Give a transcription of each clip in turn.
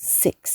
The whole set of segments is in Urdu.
6।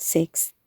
6,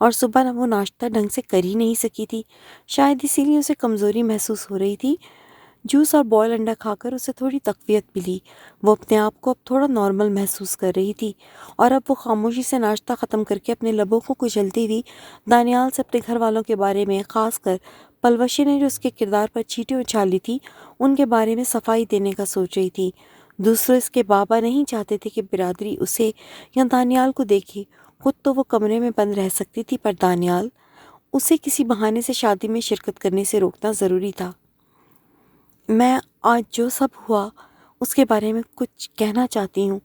اور صبح نہ وہ ناشتہ ڈھنگ سے کر ہی نہیں سکی تھی، شاید اسی لیے اسے کمزوری محسوس ہو رہی تھی۔ جوس اور بوائل انڈا کھا کر اسے تھوڑی تقویت ملی، وہ اپنے آپ کو اب تھوڑا نارمل محسوس کر رہی تھی، اور اب وہ خاموشی سے ناشتہ ختم کر کے اپنے لبوں کو کچلتی ہوئی دانیال سے اپنے گھر والوں کے بارے میں، خاص کر پلوشی نے جو اس کے کردار پر چیٹیں اچھالی تھی، ان کے بارے میں صفائی دینے کا سوچ رہی تھی۔ دوسرے اس کے بابا نہیں چاہتے تھے کہ برادری اسے یا دانیال کو دیکھے، خود تو وہ کمرے میں بند رہ سکتی تھی، پر دانیال اسے کسی بہانے سے شادی میں شرکت کرنے سے روکنا ضروری تھا۔ میں آج جو سب ہوا اس کے بارے میں کچھ کہنا چاہتی ہوں،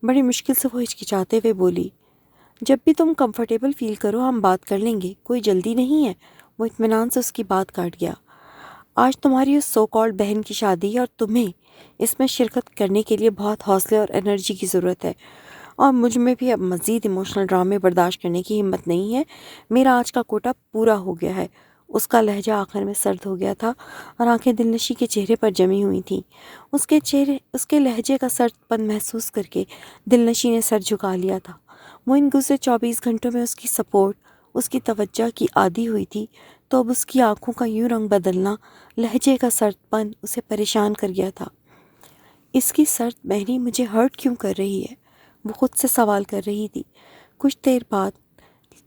بڑی مشکل سے وہ ہچکچاتے ہوئے بولی۔ جب بھی تم کمفرٹیبل فیل کرو ہم بات کر لیں گے، کوئی جلدی نہیں ہے، وہ اطمینان سے اس کی بات کاٹ گیا۔ آج تمہاری اس سو کالڈ بہن کی شادی ہے اور تمہیں اس میں شرکت کرنے کے لیے بہت حوصلے اور انرجی کی ضرورت ہے، اور مجھ میں بھی اب مزید ایموشنل ڈرامے برداشت کرنے کی ہمت نہیں ہے۔ میرا آج کا کوٹا پورا ہو گیا ہے۔ اس کا لہجہ آخر میں سرد ہو گیا تھا اور آنکھیں دلنشی کے چہرے پر جمی ہوئی تھیں۔ اس کے لہجے کا سرد پن محسوس کر کے دلنشی نے سر جھکا لیا تھا۔ وہ ان گزرے 24 گھنٹوں میں اس کی سپورٹ، اس کی توجہ کی عادی ہوئی تھی، تو اب اس کی آنکھوں کا یوں رنگ بدلنا، لہجے کا سرد پن اسے پریشان کر گیا تھا۔ اس کی سرد بہنی مجھے ہرٹ کیوں کر رہی ہے؟ وہ خود سے سوال کر رہی تھی۔ کچھ دیر بعد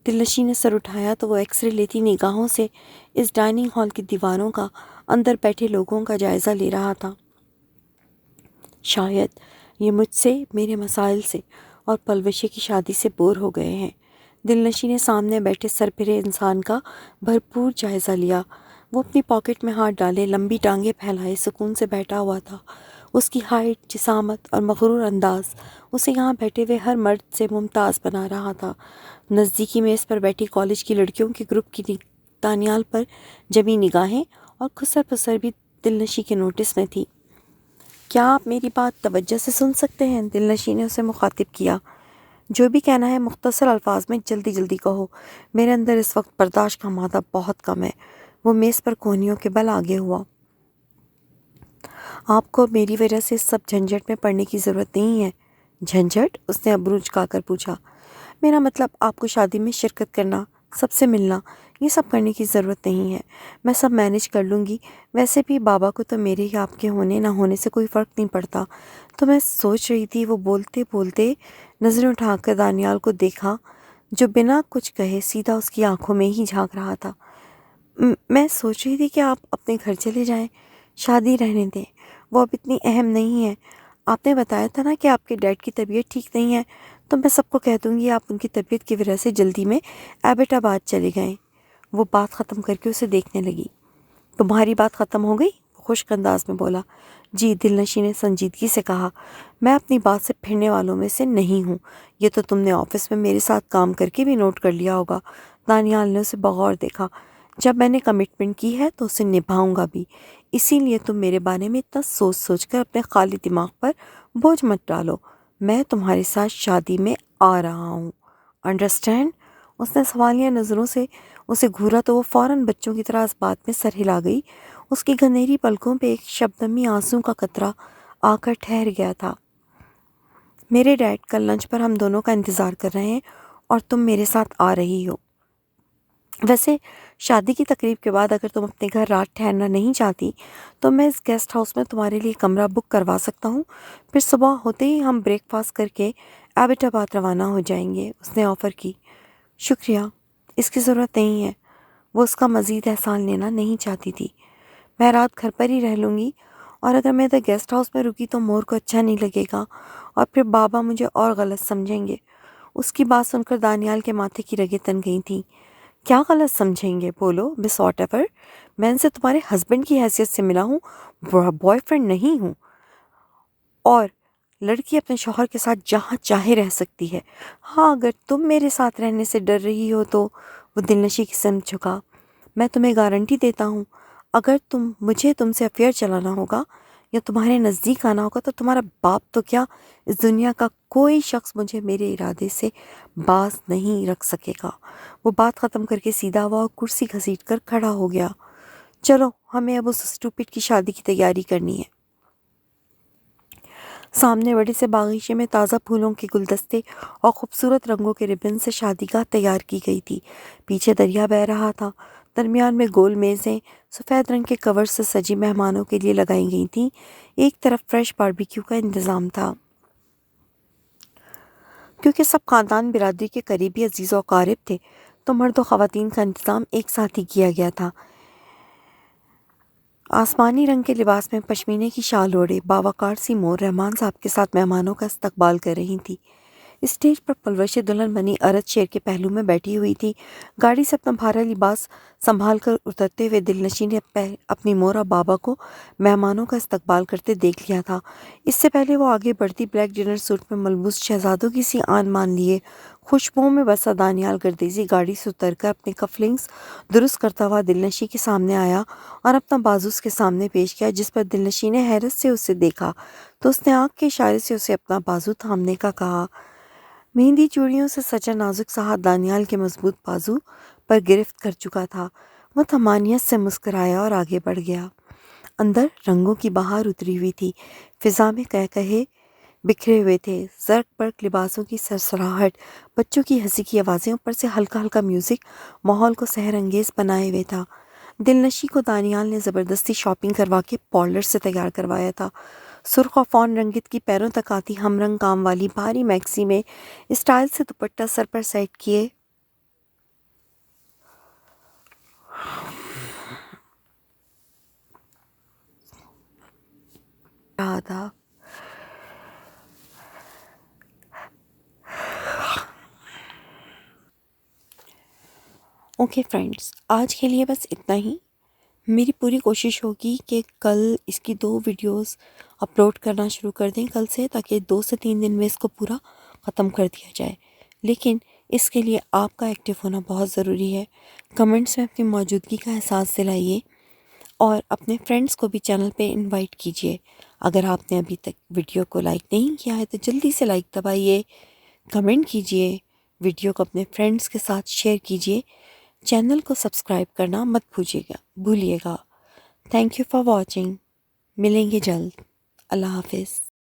دلنشی نے سر اٹھایا تو وہ ایکس رے لیتی نگاہوں سے اس ڈائننگ ہال کی دیواروں کا، اندر بیٹھے لوگوں کا جائزہ لے رہا تھا۔ شاید یہ مجھ سے، میرے مسائل سے اور پلوشے کی شادی سے بور ہو گئے ہیں۔ دلنشی نے سامنے بیٹھے سرپھرے انسان کا بھرپور جائزہ لیا۔ وہ اپنی پاکٹ میں ہاتھ ڈالے، لمبی ٹانگیں پھیلائے سکون سے بیٹھا ہوا تھا۔ اس کی ہائٹ، جسامت اور مغرور انداز اسے یہاں بیٹھے ہوئے ہر مرد سے ممتاز بنا رہا تھا۔ نزدیکی میز پر بیٹھی کالج کی لڑکیوں کے گروپ کی دانیال پر جمی نگاہیں اور خسر پسر بھی دلنشی کے نوٹس میں تھی۔ کیا آپ میری بات توجہ سے سن سکتے ہیں؟ دلنشی نے اسے مخاطب کیا۔ جو بھی کہنا ہے مختصر الفاظ میں جلدی جلدی کہو، میرے اندر اس وقت برداشت کا مادہ بہت کم ہے۔ وہ میز پر کونیوں کے بل آگے ہوا۔ آپ کو میری وجہ سے اس سب جھنجھٹ میں پڑنے کی ضرورت نہیں ہے۔ جھنجھٹ؟ اس نے ابرو جھکا کر پوچھا۔ میرا مطلب آپ کو شادی میں شرکت کرنا، سب سے ملنا، یہ سب کرنے کی ضرورت نہیں ہے۔ میں سب مینیج کر لوں گی۔ ویسے بھی بابا کو تو میرے ہی آپ کے ہونے نہ ہونے سے کوئی فرق نہیں پڑتا۔ تو میں سوچ رہی تھی، وہ بولتے بولتے نظریں اٹھا کر دانیال کو دیکھا جو بنا کچھ کہے سیدھا اس کی آنکھوں میں ہی جھانک رہا تھا۔ میں سوچ رہی تھی کہ آپ اپنے گھر چلے جائیں، شادی رہنے دیں، وہ اب اتنی اہم نہیں ہے۔ آپ نے بتایا تھا نا کہ آپ کے ڈیڈ کی طبیعت ٹھیک نہیں ہے، تو میں سب کو کہہ دوں گی آپ ان کی طبیعت کی وجہ سے جلدی میں ایبٹ آباد چلے گئے۔ وہ بات ختم کر کے اسے دیکھنے لگی۔ تمہاری بات ختم ہو گئی؟ خشک انداز میں بولا۔ جی، دلنشی نے سنجیدگی سے کہا۔ میں اپنی بات سے پھرنے والوں میں سے نہیں ہوں۔ یہ تو تم نے آفس میں میرے ساتھ کام کر کے بھی نوٹ کر لیا ہوگا۔ دانیال نے اسے بغور دیکھا۔ جب میں نے کمٹمنٹ کی ہے تو اسے نبھاؤں گا بھی، اسی لیے تم میرے بارے میں اتنا سوچ سوچ کر اپنے خالی دماغ پر بوجھ مت ڈالو۔ میں تمہارے ساتھ شادی میں آ رہا ہوں، انڈرسٹینڈ؟ اس نے سوالیہ نظروں سے اسے گھورا تو وہ فوراً بچوں کی طرح اس بات میں سر ہلا گئی۔ اس کی گھنیری پلکوں پہ ایک شبنمی آنسوں کا قطرہ آ کر ٹھہر گیا تھا۔ میرے ڈیڈ کل لنچ پر ہم دونوں کا انتظار کر رہے ہیں اور تم میرے ساتھ آ رہی ہو۔ ویسے شادی کی تقریب کے بعد اگر تم اپنے گھر رات ٹھہرنا نہیں چاہتی تو میں اس گیسٹ ہاؤس میں تمہارے لیے کمرہ بک کروا سکتا ہوں، پھر صبح ہوتے ہی ہم بریک فاسٹ کر کے ایبٹ آباد روانہ ہو جائیں گے، اس نے آفر کی۔ شکریہ، اس کی ضرورت نہیں ہے۔ وہ اس کا مزید احسان لینا نہیں چاہتی تھی۔ میں رات گھر پر ہی رہ لوں گی، اور اگر میں ادھر گیسٹ ہاؤس میں رکی تو مور کو اچھا نہیں لگے گا اور پھر بابا مجھے اور غلط سمجھیں گے۔ اس کی بات سن کر دانیال کے ماتھے کی رگیں تن گئی تھیں۔ کیا غلط سمجھیں گے؟ بولو مس واٹ ایور، میں ان سے تمہارے ہسبینڈ کی حیثیت سے ملا ہوں، بوائے فرینڈ نہیں ہوں، اور لڑکی اپنے شوہر کے ساتھ جہاں چاہے رہ سکتی ہے۔ ہاں، اگر تم میرے ساتھ رہنے سے ڈر رہی ہو تو، وہ دلنشی کی سمت جھکا، میں تمہیں گارنٹی دیتا ہوں اگر مجھے تم سے افیئر چلانا ہوگا یا تمہارے نزدیک آنا ہوگا تو تمہارا باپ تو کیا، اس دنیا کا کوئی شخص مجھے میرے ارادے سے باز نہیں رکھ سکے گا۔ وہ بات ختم کر کے سیدھا ہوا اور کرسی گھسیٹ کر کھڑا ہو گیا۔ چلو، ہمیں اب اس اسٹوپٹ کی شادی کی تیاری کرنی ہے۔ سامنے بڑے سے باغیچے میں تازہ پھولوں کے گلدستے اور خوبصورت رنگوں کے ربن سے شادی گاہ تیار کی گئی تھی۔ پیچھے دریا بہہ رہا تھا، درمیان میں گول میزیں سفید رنگ کے کور سے سجی مہمانوں کے لیے لگائی گئی تھیں۔ ایک طرف فریش باربیکیو کا انتظام تھا، کیونکہ سب خاندان برادری کے قریبی عزیز و اقارب تھے، تو مرد و خواتین کا انتظام ایک ساتھ ہی کیا گیا تھا۔ آسمانی رنگ کے لباس میں پشمینے کی شال اوڑھے باوقار سی مور رحمان صاحب کے ساتھ مہمانوں کا استقبال کر رہی تھی۔ اسٹیج پر پلوش دلہن بنی عرت شیر کے پہلو میں بیٹھی ہوئی تھی۔ گاڑی سے اپنا بھارا لباس سنبھال کر اترتے ہوئے دلنشین نے اپنی مور اور بابا کو مہمانوں کا استقبال کرتے دیکھ لیا تھا۔ اس سے پہلے وہ آگے بڑھتی بلیک ڈنر سوٹ میں ملبوس شہزادوں کی سی آن مان لیے خوشبوؤں میں بسا دانیال گردیزی گاڑی سے اتر کر اپنے کفلنگز درست کرتا ہوا دلنشین کے سامنے آیا اور اپنا بازو اس کے سامنے پیش کیا، جس پر دلنشین نے حیرت سے اسے دیکھا تو اس نے آنکھ کے اشارے سے اسے اپنا بازو تھامنے کا کہا۔ مہندی چوڑیوں سے سجا نازک سا ہاتھ دانیال کے مضبوط بازو پر گرفت کر چکا تھا۔ وہ طمانینت سے مسکرایا اور آگے بڑھ گیا۔ اندر رنگوں کی بہار اتری ہوئی تھی، فضا میں قہقہے بکھرے ہوئے تھے، زرق برق لباسوں کی سرسراہٹ، بچوں کی ہنسی کی آوازیں، اوپر سے ہلکا ہلکا میوزک ماحول کو سحر انگیز بنائے ہوئے تھا۔ دلنشین کو دانیال نے زبردستی شاپنگ کروا کے پارلر سے تیار کروایا تھا۔ سرخ اور فون رنگت کی پیروں تک آتی ہم رنگ کام والی بھاری میکسی میں اسٹائل سے دوپٹہ سر پر سیٹ کیے رہا تھا۔ اوکے فرینڈز، آج کے لیے بس اتنا ہی۔ میری پوری کوشش ہوگی کہ کل اس کی 2 ویڈیوز اپلوڈ کرنا شروع کر دیں کل سے، تاکہ 2 سے 3 دن میں اس کو پورا ختم کر دیا جائے۔ لیکن اس کے لیے آپ کا ایکٹیو ہونا بہت ضروری ہے۔ کمنٹس میں اپنی موجودگی کا احساس دلائیے اور اپنے فرینڈس کو بھی چینل پہ انوائٹ کیجیے۔ اگر آپ نے ابھی تک ویڈیو کو لائک نہیں کیا ہے تو جلدی سے لائک دبائیے، کمنٹ کیجیے، ویڈیو کو اپنے فرینڈس کے ساتھ شیئر کیجیے، چینل کو سبسکرائب کرنا مت بھولیے گا۔ Thank you for watching. ملیں گے جلد۔ اللہ حافظ۔